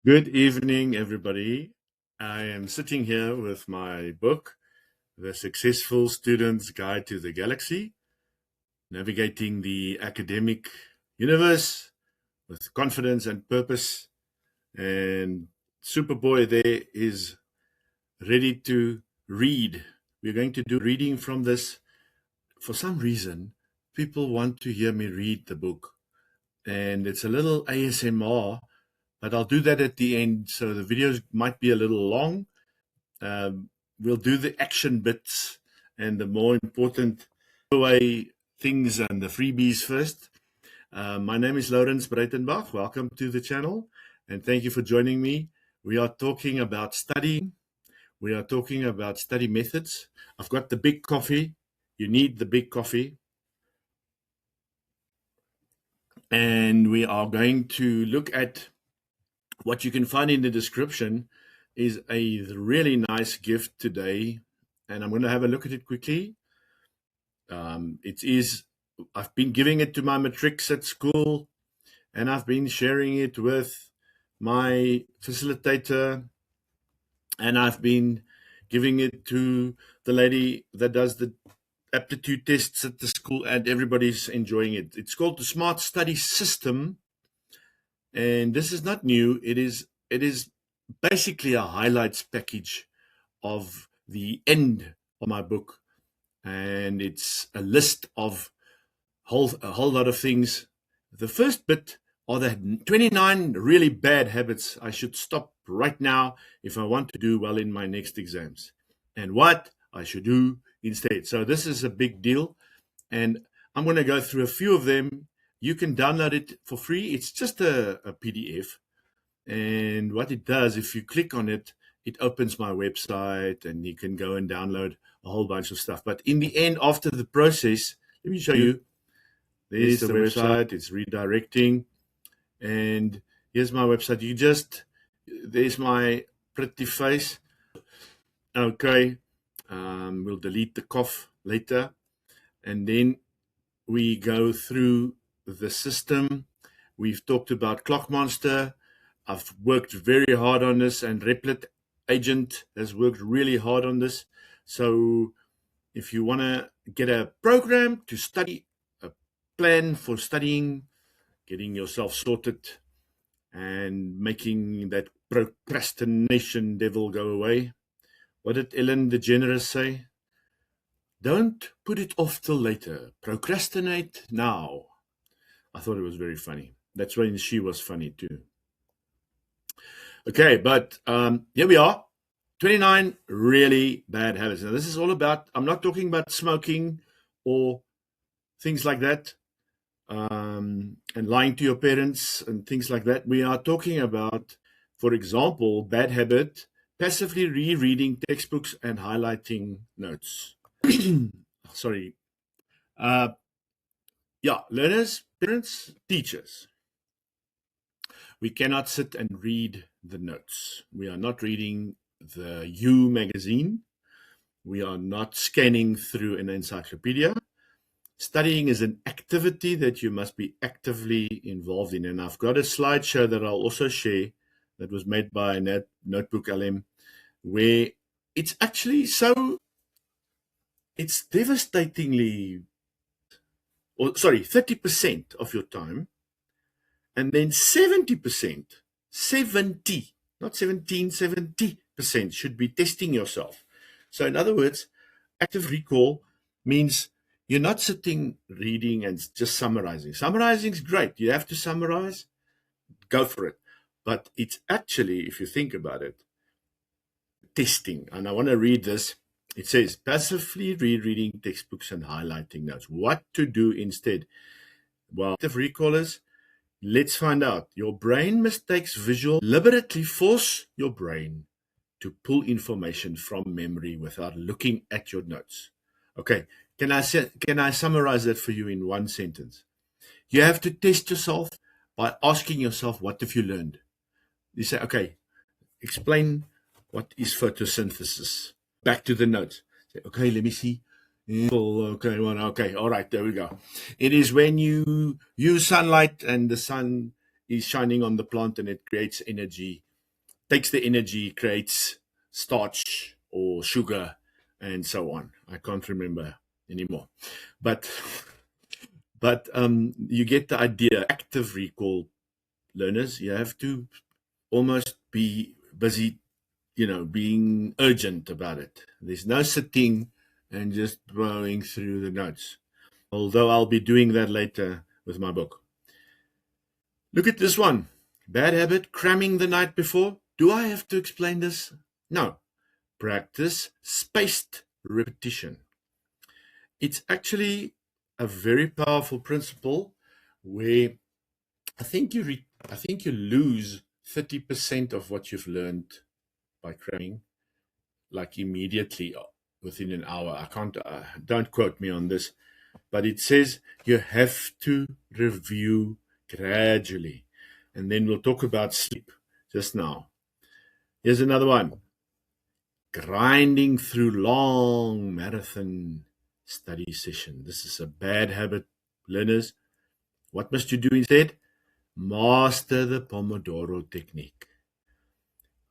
Good evening, everybody. I am sitting here with my book, The Successful Student's Guide to the Galaxy, Navigating the Academic Universe with Confidence and Purpose. And Superboy there is ready to read. We're going to do reading from this. For some reason, people want to hear me read the book. And it's a little ASMR, but I'll do that at the end. So the videos might be a little long. We'll do the action bits and the more important giveaway things and the freebies first. My name is Lourens Breytenbach. Welcome to the channel, and thank you for joining me. We are talking about studying. We are talking about study methods. I've got the big coffee. You need the big coffee. And we are going to look at what you can find in the description is a really nice gift today, and I'm going to have a look at it quickly. I've been giving it to my matrics at school, and I've been sharing it with my facilitator, and I've been giving it to the lady that does the aptitude tests at the school, and everybody's enjoying it. It's called the Smart Study System, and this is not new. It is basically a highlights package of the end of my book, and it's a list of a whole lot of things. The first bit are the 29 really bad habits I should stop right now if I want to do well in my next exams, and what I should do instead. So this is a big deal, and I'm going to go through a few of them. You can download it for free. It's just a PDF. And what it does, if you click on it, it opens my website and you can go and download a whole bunch of stuff. But in the end, after the process, let me show you. There's the website. It's redirecting. And here's my website. There's my pretty face. Okay. We'll delete the cough later. And then we go through the system. We've talked about Clock Monster. I've worked very hard on this, and Replit Agent has worked really hard on this. So if you want to get a program to study, a plan for studying, getting yourself sorted, and making that procrastination devil go away. What did Ellen DeGeneres say? Don't put it off till later. Procrastinate now. I thought it was very funny. That's when she was funny too. Okay, but here we are. 29 really bad habits. Now, this is all about, I'm not talking about smoking or things like that, and lying to your parents and things like that. We are talking about, for example, bad habit, passively rereading textbooks and highlighting notes. Sorry. Learners, parents, teachers. We cannot sit and read the notes. We are not reading the You magazine. We are not scanning through an encyclopedia. Studying is an activity that you must be actively involved in. And I've got a slideshow that I'll also share that was made by Notebook LM, where it's actually it's devastatingly, 30% of your time. And then 70%, not 17, 70% should be testing yourself. So in other words, active recall means you're not sitting reading and just summarizing. Summarizing is great. You have to summarize, go for it. But it's actually, if you think about it, testing. And I want to read this. It says, passively rereading textbooks and highlighting notes. What to do instead? Well, active recall is, let's find out. Your brain mistakes visual. Deliberately force your brain to pull information from memory without looking at your notes. Okay, can I summarize that for you in one sentence? You have to test yourself by asking yourself, what have you learned? You say, okay, explain what is photosynthesis. Back to the notes. Say, okay, let me see. Okay, all right, there we go. It is when you use sunlight and the sun is shining on the plant and it creates energy takes the energy, creates starch or sugar, and so on. I can't remember anymore. But you get the idea. Active recall learners, you have to almost be busy, being urgent about it. There's no sitting and just blowing through the notes. Although I'll be doing that later with my book. Look at this one. Bad habit, cramming the night before. Do I have to explain this? No. Practice spaced repetition. It's actually a very powerful principle where I think you lose 30% of what you've learned by cramming, like immediately within an hour. I can't. Don't quote me on this, but it says you have to review gradually, and then we'll talk about sleep just now. Here's another one. Grinding through long marathon study session. This is a bad habit, learners. What must you do instead? Master the Pomodoro technique.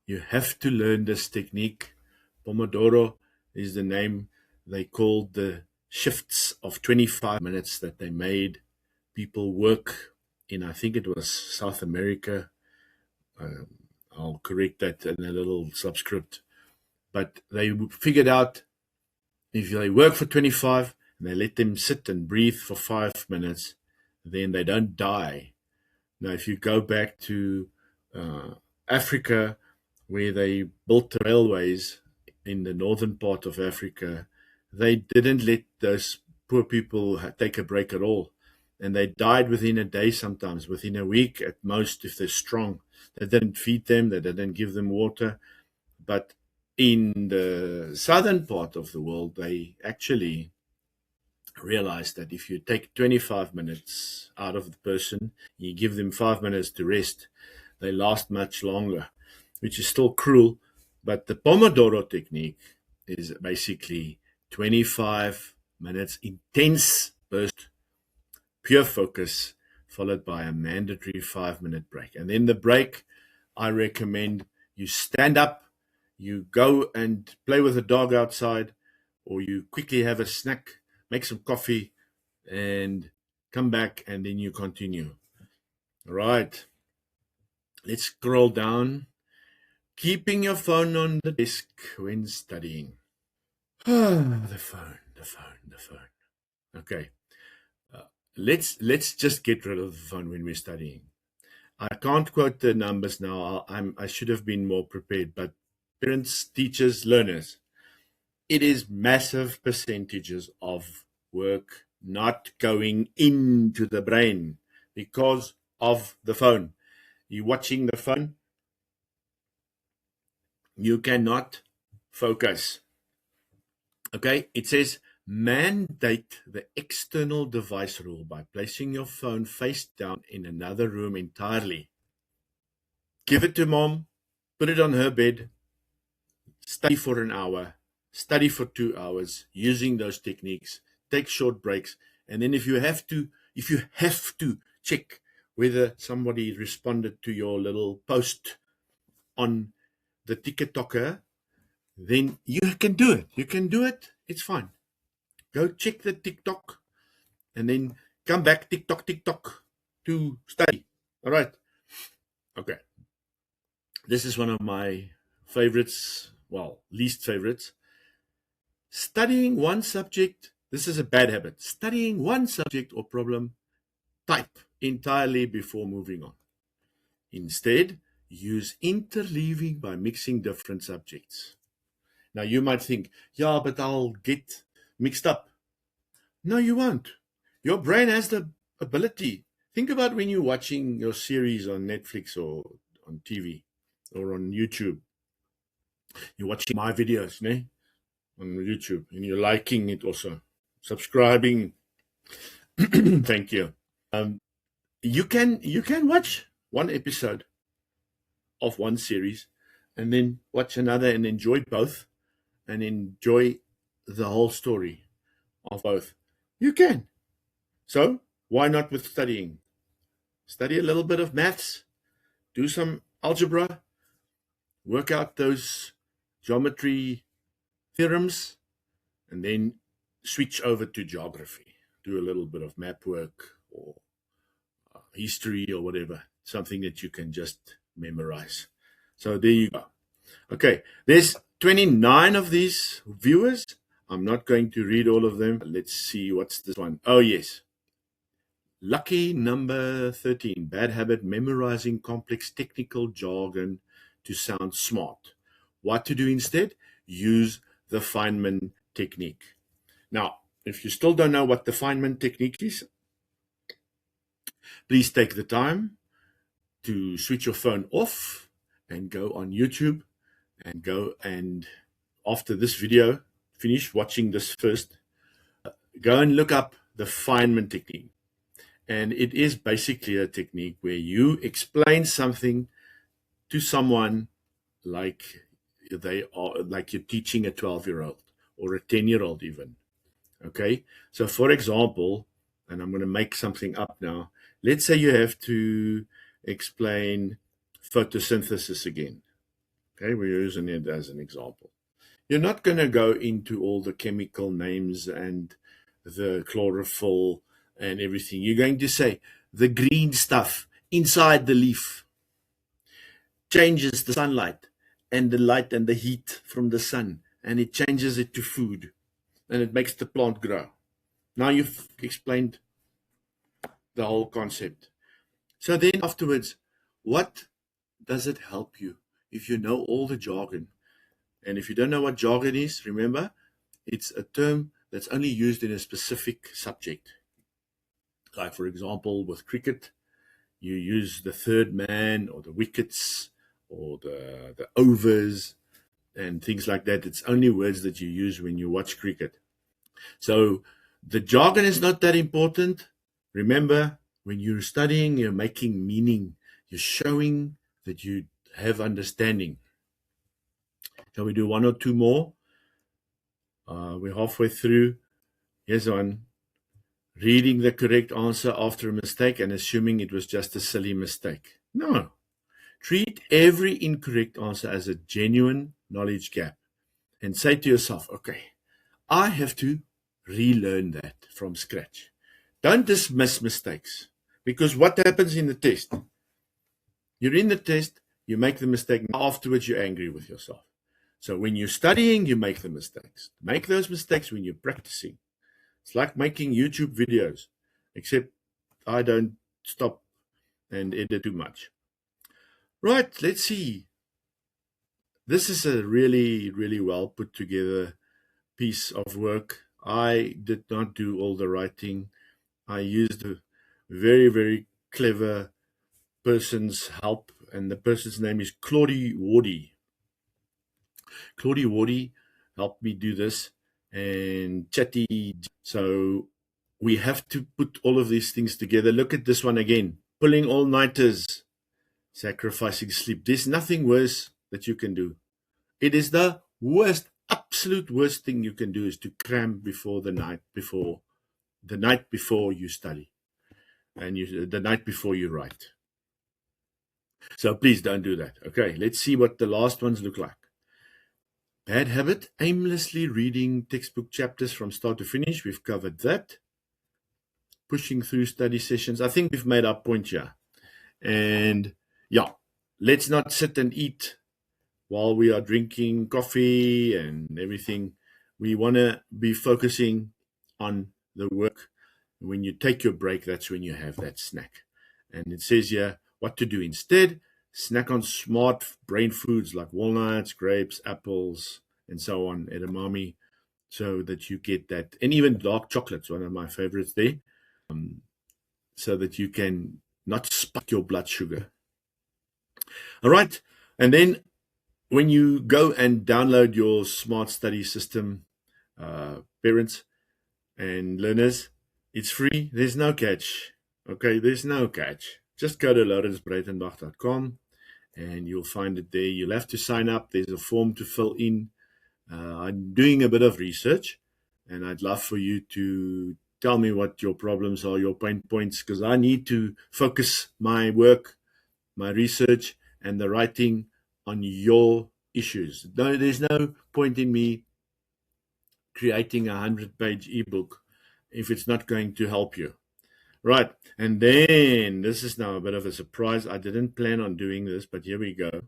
You have to learn this technique. Pomodoro is the name they called the shifts of 25 minutes that they made people work in, I think it was South America. I'll correct that in a little subscript. But they figured out if they work for 25 and they let them sit and breathe for 5 minutes, then they don't die. Now, if you go back to Africa, where they built the railways in the northern part of Africa, they didn't let those poor people take a break at all. And they died within a day sometimes, within a week at most, if they're strong. They didn't feed them, they didn't give them water. But in the southern part of the world, they actually realized that if you take 25 minutes out of the person, you give them 5 minutes to rest, they last much longer, which is still cruel. But the Pomodoro technique is basically 25 minutes intense burst, pure focus, followed by a mandatory 5-minute break. And then the break, I recommend you stand up, you go and play with the dog outside, or you quickly have a snack, make some coffee, and come back, and then you continue. All right. Let's scroll down. Keeping your phone on the desk when studying. The phone. Okay. Let's just get rid of the phone when we're studying. I can't quote the numbers now. I should have been more prepared, but parents, teachers, learners, it is massive percentages of work not going into the brain because of the phone. You're watching the phone, you cannot focus. Okay, it says mandate the external device rule by placing your phone face down in another room entirely. Give it to mom, put it on her bed, study for an hour, study for 2 hours using those techniques, take short breaks, and then if you have to check whether somebody responded to your little post on the TikToker, then you can do it. It's fine. Go check the TikTok and then come back TikTok to study. All right. Okay. This is one of my favorites, well, least favorites. Studying one subject, this is a bad habit. Studying one subject or problem type entirely before moving on. Instead, use interleaving by mixing different subjects. Now, you might think, yeah, but I'll get mixed up. No, you won't. Your brain has the ability. Think about when you're watching your series on Netflix or on TV or on YouTube. You're watching my videos, on YouTube, and you're liking it also, subscribing. Thank you. You can watch one episode of one series and then watch another and enjoy both and enjoy the whole story of both. You can. So why not with studying? Study a little bit of maths, do some algebra, work out those geometry theorems, and then switch over to geography. Do a little bit of map work or history or whatever, something that you can just memorize. So there you go. Okay, there's 29 of these viewers. I'm not going to read all of them. Let's see, what's this one? Oh, yes. Lucky number 13, bad habit, memorizing complex technical jargon to sound smart. What to do instead? Use the Feynman technique. Now, if you still don't know what the Feynman technique is, please take the time to switch your phone off and go on YouTube and go and, after this video, finish watching this first, go and look up the Feynman technique. And it is basically a technique where you explain something to someone like you're teaching a 12-year-old or a 10-year-old even. Okay, so for example, and I'm going to make something up now. Let's say you have to explain photosynthesis again. Okay, we're using it as an example. You're not going to go into all the chemical names and the chlorophyll and everything. You're going to say the green stuff inside the leaf changes the sunlight and the light and the heat from the sun, and it changes it to food, and it makes the plant grow. Now you've explained the whole concept. So then afterwards, what does it help you if you know all the jargon? And if you don't know what jargon is, remember, it's a term that's only used in a specific subject. Like, for example, with cricket, you use the third man or the wickets or the overs and things like that. It's only words that you use when you watch cricket. So the jargon is not that important. Remember, when you're studying, you're making meaning. You're showing that you have understanding. Shall we do one or two more? We're halfway through. Here's one. Reading the correct answer after a mistake and assuming it was just a silly mistake. No. Treat every incorrect answer as a genuine knowledge gap and say to yourself, okay, I have to relearn that from scratch. Don't dismiss mistakes, because what happens in the test? You're in the test, you make the mistake, afterwards you're angry with yourself. So when you're studying, you make the mistakes. Make those mistakes when you're practicing. It's like making YouTube videos, except I don't stop and edit too much. Right, let's see. This is a really, really well put together piece of work. I did not do all the writing. I used a very, very clever person's help, and the person's name is Claudie Wardy. Claudie Wardy helped me do this, and Chatty. So we have to put all of these things together. Look at this one again. Pulling all-nighters, sacrificing sleep. There's nothing worse that you can do. It is the worst, absolute worst thing you can do is to cram before the night before you study, and the night before you write. So please don't do that. Okay, let's see what the last ones look like. Bad habit, aimlessly reading textbook chapters from start to finish. We've covered that. Pushing through study sessions. I think we've made our point here. And yeah, let's not sit and eat while we are drinking coffee and everything. We want to be focusing on the work. When you take your break, that's when you have that snack. And it says here what to do instead. Snack on smart brain foods like walnuts, grapes, apples, and so on, edamame, so that you get that. And even dark chocolate's one of my favorites there, so that you can not spike your blood sugar. All right. And then when you go and download your smart study system, parents and learners, it's free. There's no catch. Okay, there's no catch. Just go to lourensbreytenbach.com and you'll find it there. You'll have to sign up. There's a form to fill in. I'm doing a bit of research, and I'd love for you to tell me what your problems are, your pain points, because I need to focus my work, my research, and the writing on your issues. No, there's no point in me creating a 100-page ebook if it's not going to help you. Right, and then this is now a bit of a surprise. I didn't plan on doing this, but here we go.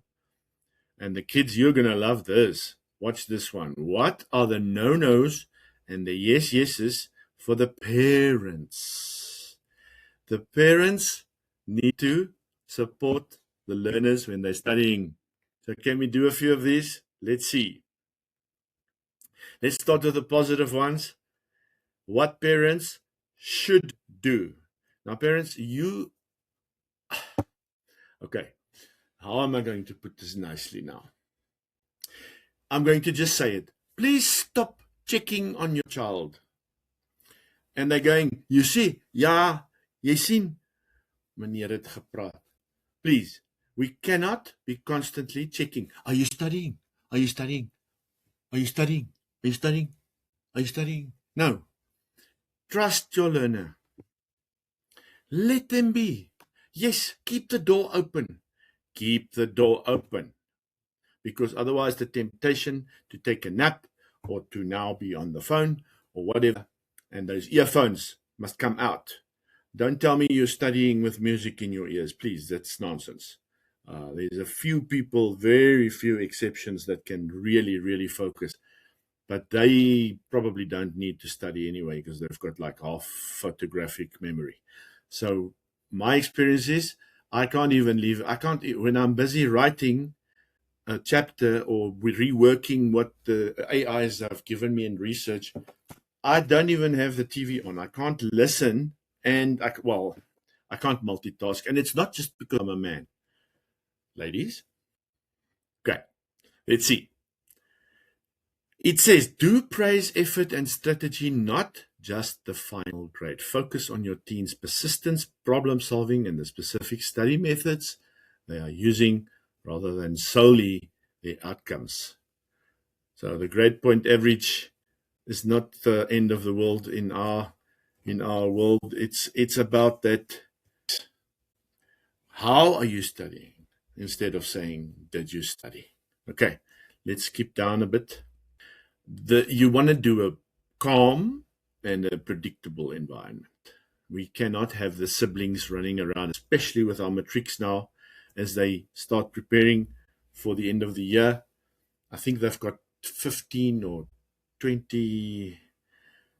And the kids, you're going to love this. Watch this one. What are the no-nos and the yes-yeses for the parents? The parents need to support the learners when they're studying. So can we do a few of these? Let's see. Let's start with the positive ones. What parents should do. Now, parents, okay, how am I going to put this nicely now? I'm going to just say it. Please stop checking on your child. And they're going, you see, ja, jy sien, meneer het gepraat. Please, we cannot be constantly checking. Are you studying? Are you studying? Are you studying? Are you studying? Are you studying? No. Trust your learner. Let them be. Yes, keep the door open. Keep the door open. Because otherwise the temptation to take a nap or to now be on the phone or whatever, and those earphones must come out. Don't tell me you're studying with music in your ears, please. That's nonsense. There's a few people, very few exceptions that can really, really focus. But they probably don't need to study anyway because they've got like half photographic memory. So my experience is I can't even leave. When I'm busy writing a chapter or reworking what the AIs have given me in research, I don't even have the TV on. I can't listen and I can't multitask. And it's not just because I'm a man. Ladies? Okay, let's see. It says, do praise effort and strategy, not just the final grade. Focus on your teen's persistence, problem solving, and the specific study methods they are using rather than solely their outcomes. So the grade point average is not the end of the world in our world. It's about that. How are you studying? Instead of saying, did you study? Okay, let's skip down a bit. You want to do a calm and a predictable environment. We cannot have the siblings running around, especially with our matrics now, as they start preparing for the end of the year. I think they've got 15 or 20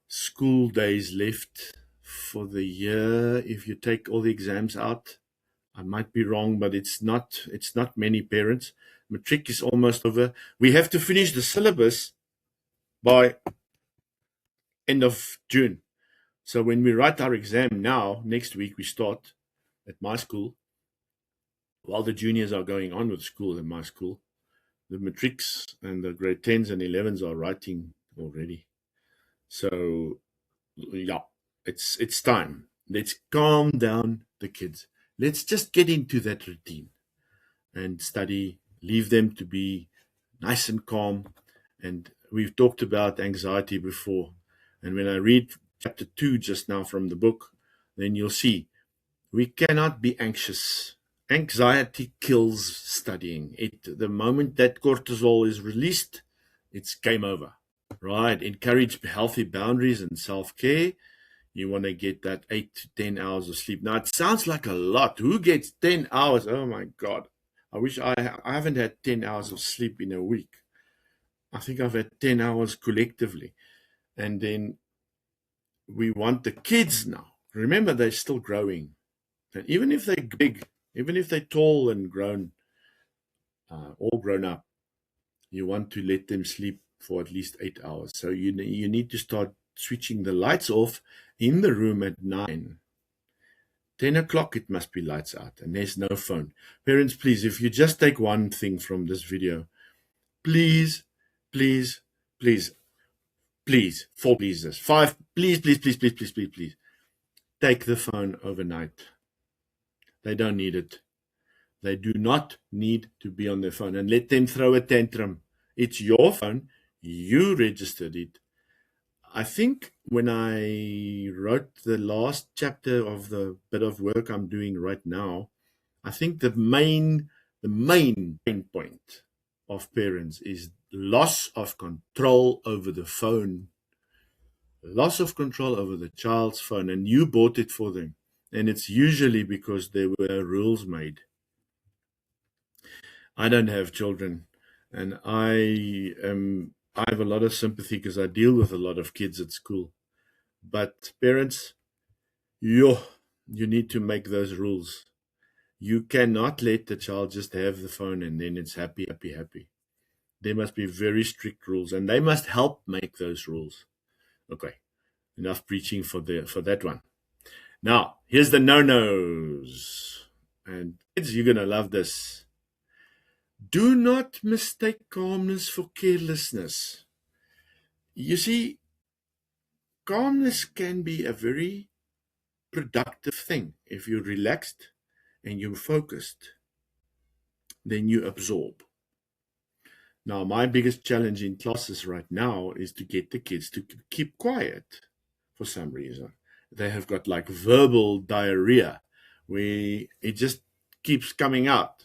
school days left for the year. If you take all the exams out, I might be wrong, but it's not many parents. Matric is almost over. We have to finish the syllabus by end of June. So when we write our exam now, next week we start at my school. While the juniors are going on with school in my school, the matrics and the grade 10s and 11s are writing already. So yeah, it's time. Let's calm down the kids. Let's just get into that routine and study. Leave them to be nice and calm. And we've talked about anxiety before. And when I read chapter 2 just now from the book, then you'll see we cannot be anxious. Anxiety kills studying. The moment that cortisol is released, it's game over. Right? Encourage healthy boundaries and self-care. You want to get that 8 to 10 hours of sleep. Now, it sounds like a lot. Who gets 10 hours? Oh, my God. I wish I haven't had 10 hours of sleep in a week. I think I've had 10 hours collectively. And then we want the kids now. Remember, they're still growing. And even if they're big, even if they're tall and grown, all grown up, you want to let them sleep for at least 8 hours. So you need to start switching the lights off in the room at 9. 10 o'clock, it must be lights out, and there's no phone. Parents, please, if you just take one thing from this video, please, please, please, please, 4 pleases, 5, please, please, please, please, please, please, please, take the phone overnight. They don't need it. They do not need to be on their phone, and let them throw a tantrum. It's your phone. You registered it. I think when I wrote the last chapter of the bit of work I'm doing right now, I think the main The main pain point of parents is loss of control over the phone, loss of control over the child's phone, and you bought it for them. And it's usually because there were rules made. I don't have children, and I have a lot of sympathy because I deal with a lot of kids at school. But parents, you need to make those rules. You cannot let the child just have the phone and then it's happy, happy, happy. There must be very strict rules, and they must help make those rules. Okay, enough preaching for that one. Now, here's the no-nos. And kids, you're going to love this. Do not mistake calmness for carelessness. You see, calmness can be a very productive thing. If you're relaxed and you're focused, then you absorb. Now, my biggest challenge in classes right now is to get the kids to keep quiet for some reason. They have got like verbal diarrhea where it just keeps coming out.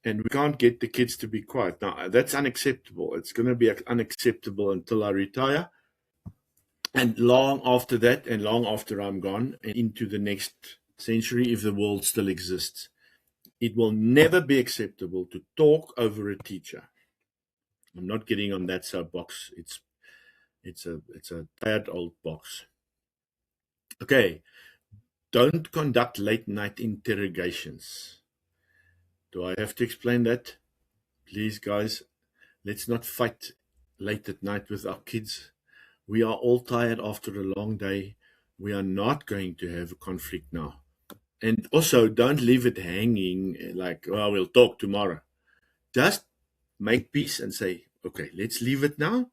And we can't get the kids to be quiet. Now, that's unacceptable. It's going to be unacceptable until I retire. And long after that, and long after I'm gone, and into the next century, if the world still exists, it will never be acceptable to talk over a teacher. I'm not getting on that soapbox. It's a tired old box. Okay. Don't conduct late night interrogations. Do I have to explain that? Please, guys, let's not fight late at night with our kids. We are all tired after a long day. We are not going to have a conflict now. And also, don't leave it hanging like, oh, we'll talk tomorrow. Just make peace and say, okay, let's leave it now.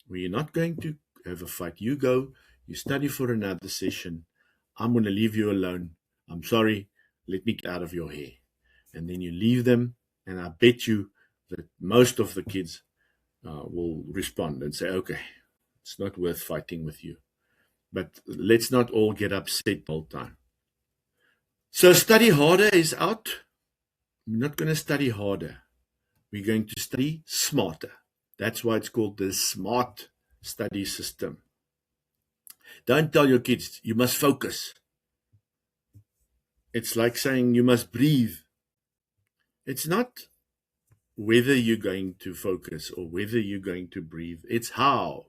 We're not going to have a fight. You go, you study for another session. I'm going to leave you alone. I'm sorry. Let me get out of your hair. And then you leave them, and I bet you that most of the kids will respond and say, okay, it's not worth fighting with you. But let's not all get upset all the time. So study harder is out. We're not going to study harder. We're going to study smarter. That's why it's called the SMART study system. Don't tell your kids, you must focus. It's like saying you must breathe. It's not whether you're going to focus or whether you're going to breathe. It's how.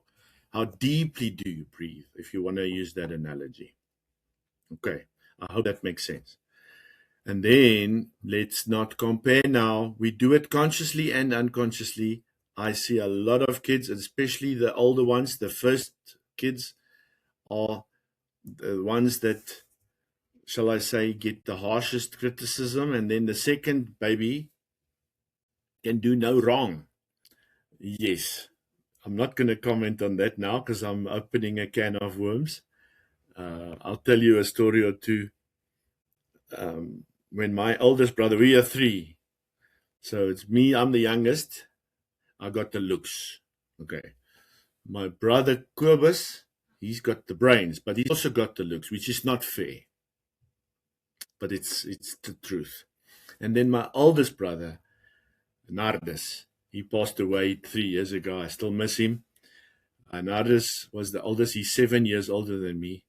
How deeply do you breathe, if you want to use that analogy. Okay, I hope that makes sense. And then let's not compare now. We do it consciously and unconsciously. I see a lot of kids, especially the older ones, the first kids are the ones that, shall I say, get the harshest criticism, and then the second baby can do no wrong. Yes, I'm not going to comment on that now because I'm opening a can of worms. I'll tell you a story or two. When my oldest brother, we are three, so it's me, I'm the youngest. I got the looks. Okay. My brother Kobus, he's got the brains, but he's also got the looks, which is not fair. But it's the truth. And then my oldest brother, Nardus, he passed away 3 years ago. I still miss him. Nardus was the oldest. He's 7 years older than me.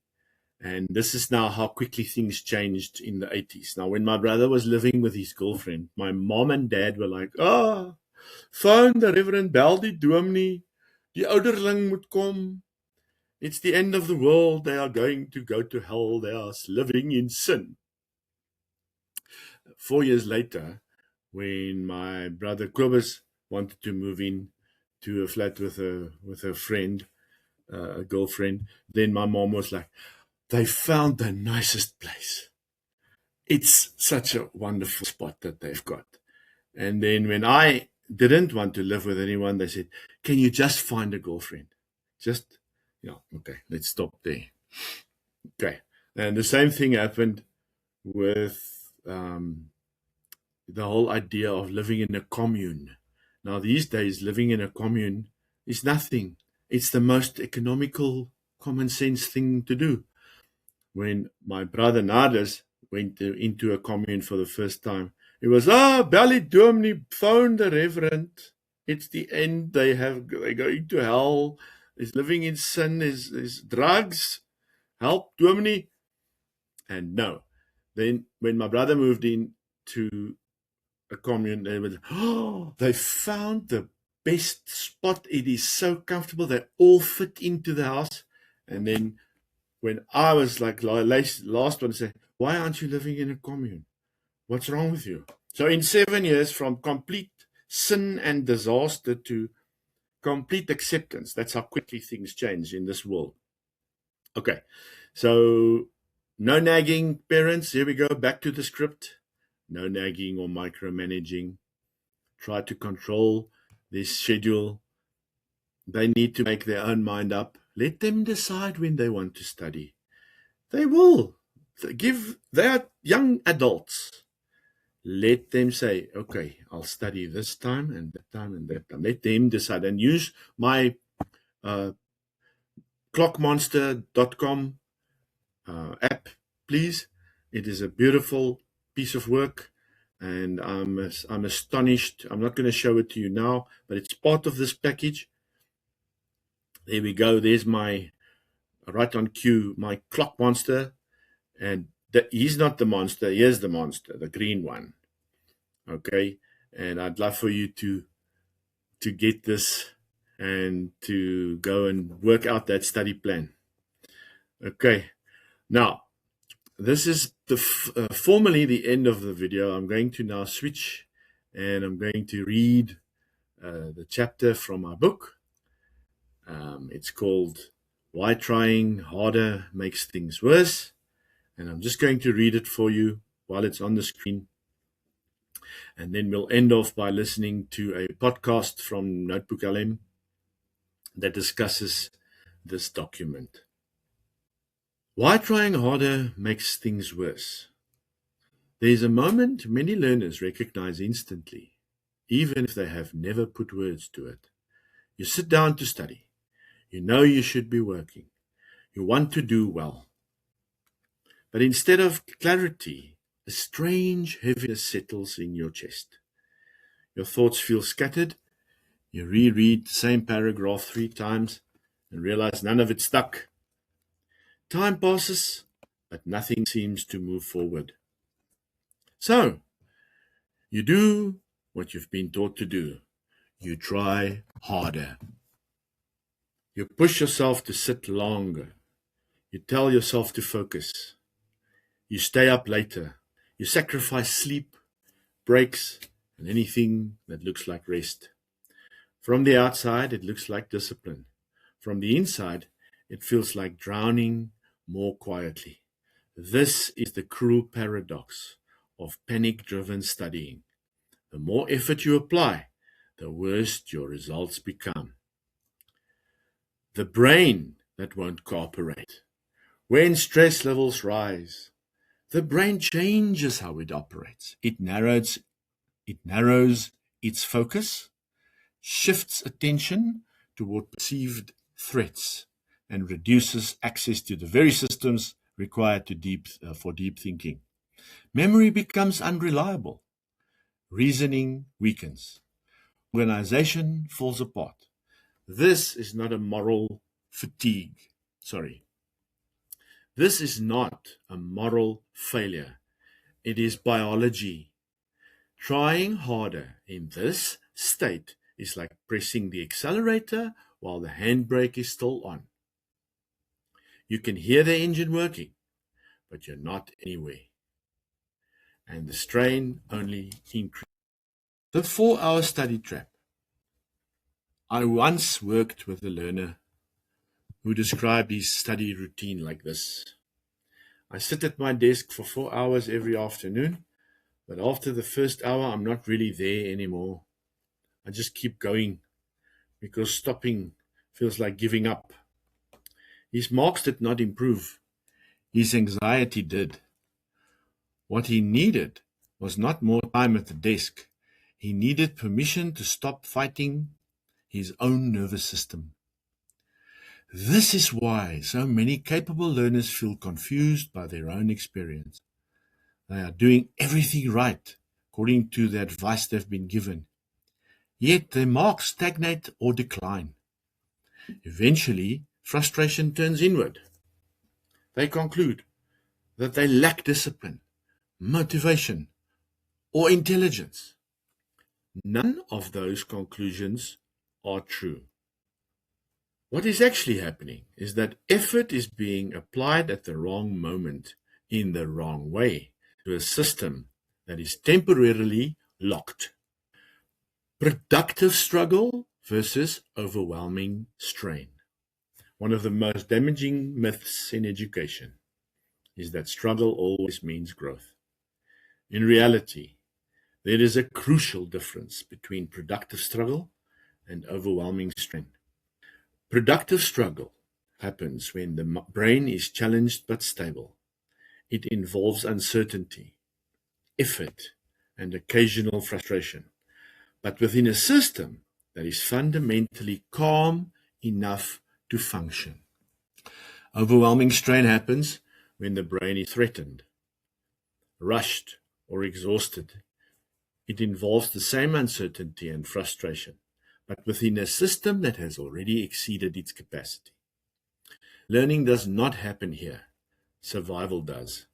And this is now how quickly things changed in the 80s. Now, when my brother was living with his girlfriend, my mom and dad were like, phone the Reverend bel die dominee. Die ouderling moet kom. It's the end of the world. They are going to go to hell. They are living in sin. 4 years later, when my brother Kobus wanted to move in to a flat with a friend, a girlfriend, then my mom was like, they found the nicest place. It's such a wonderful spot that they've got. And then when I didn't want to live with anyone, they said, can you just find a girlfriend? Okay, let's stop there. Okay. And the same thing happened with the whole idea of living in a commune. Now, these days, living in a commune is nothing. It's the most economical, common sense thing to do. When my brother Nardus went into a commune for the first time, It was, Belly Dominee, phone the Reverend. It's the end. They're going to hell. He's living in sin. Is drugs. Help, Dominee. And no. Then when my brother moved in to a commune, they found the best spot. It is so comfortable. They all fit into the house. And then when I was like last one to say, why aren't you living in a commune? What's wrong with you? So in 7 years, from complete sin and disaster to complete acceptance, that's how quickly things change in this world. Okay, so no nagging, parents. Here we go, back to the script. No nagging or micromanaging. Try to control their schedule. They need to make their own mind up. Let them decide when they want to study. They will. They are young adults. Let them say, okay, I'll study this time and that time and that time. Let them decide and use my clockmonster.com app, please. It is a beautiful piece of work, and I'm astonished. I'm not going to show it to you now, but it's part of this package. There we go. There's my, right on cue, my clock monster. And he's not the monster. Here's the monster, the green one. Okay. And I'd love for you to get this and to go and work out that study plan. Okay. Now, this is formally the end of the video. I'm going to now switch, and I'm going to read the chapter from our book. It's called Why Trying Harder Makes Things Worse. And I'm just going to read it for you while it's on the screen. And then we'll end off by listening to a podcast from Notebook LM that discusses this document. Why trying harder makes things worse. There's a moment many learners recognize instantly, even if they have never put words to it. You sit down to study. You know you should be working. You want to do well. But instead of clarity, a strange heaviness settles in your chest. Your thoughts feel scattered. You reread the same paragraph 3 times and realize none of it stuck. Time passes, but nothing seems to move forward. So, you do what you've been taught to do. You try harder. You push yourself to sit longer. You tell yourself to focus. You stay up later. You sacrifice sleep, breaks, and anything that looks like rest. From the outside, it looks like discipline. From the inside, it feels like drowning more quietly. This is the cruel paradox of panic-driven studying. The more effort you apply, the worse your results become. The brain that won't cooperate. When stress levels rise, the brain changes how it operates. It narrows its focus, shifts attention toward perceived threats, and reduces access to the very systems required for deep thinking. Memory becomes unreliable. Reasoning weakens. Organization falls apart. This is not a moral fatigue. This is not a moral failure. It is biology. Trying harder in this state is like pressing the accelerator while the handbrake is still on. You can hear the engine working, but you're not anywhere. And the strain only increases. The 4-hour study trap. I once worked with a learner who described his study routine like this. I sit at my desk for 4 hours every afternoon, but after the first hour, I'm not really there anymore. I just keep going because stopping feels like giving up. His marks did not improve. His anxiety did. What he needed was not more time at the desk. He needed permission to stop fighting his own nervous system. This is why so many capable learners feel confused by their own experience. They are doing everything right, according to the advice they've been given. Yet their marks stagnate or decline. Eventually, frustration turns inward. They conclude that they lack discipline, motivation, or intelligence. None of those conclusions are true. What is actually happening is that effort is being applied at the wrong moment, in the wrong way, to a system that is temporarily locked. Productive struggle versus overwhelming strain. One of the most damaging myths in education is that struggle always means growth. In reality, there is a crucial difference between productive struggle and overwhelming strain. Productive struggle happens when the brain is challenged but stable. It involves uncertainty, effort, and occasional frustration, but within a system that is fundamentally calm enough to function. Overwhelming strain happens when the brain is threatened, rushed, or exhausted. It involves the same uncertainty and frustration, but within a system that has already exceeded its capacity. Learning does not happen here. Survival does.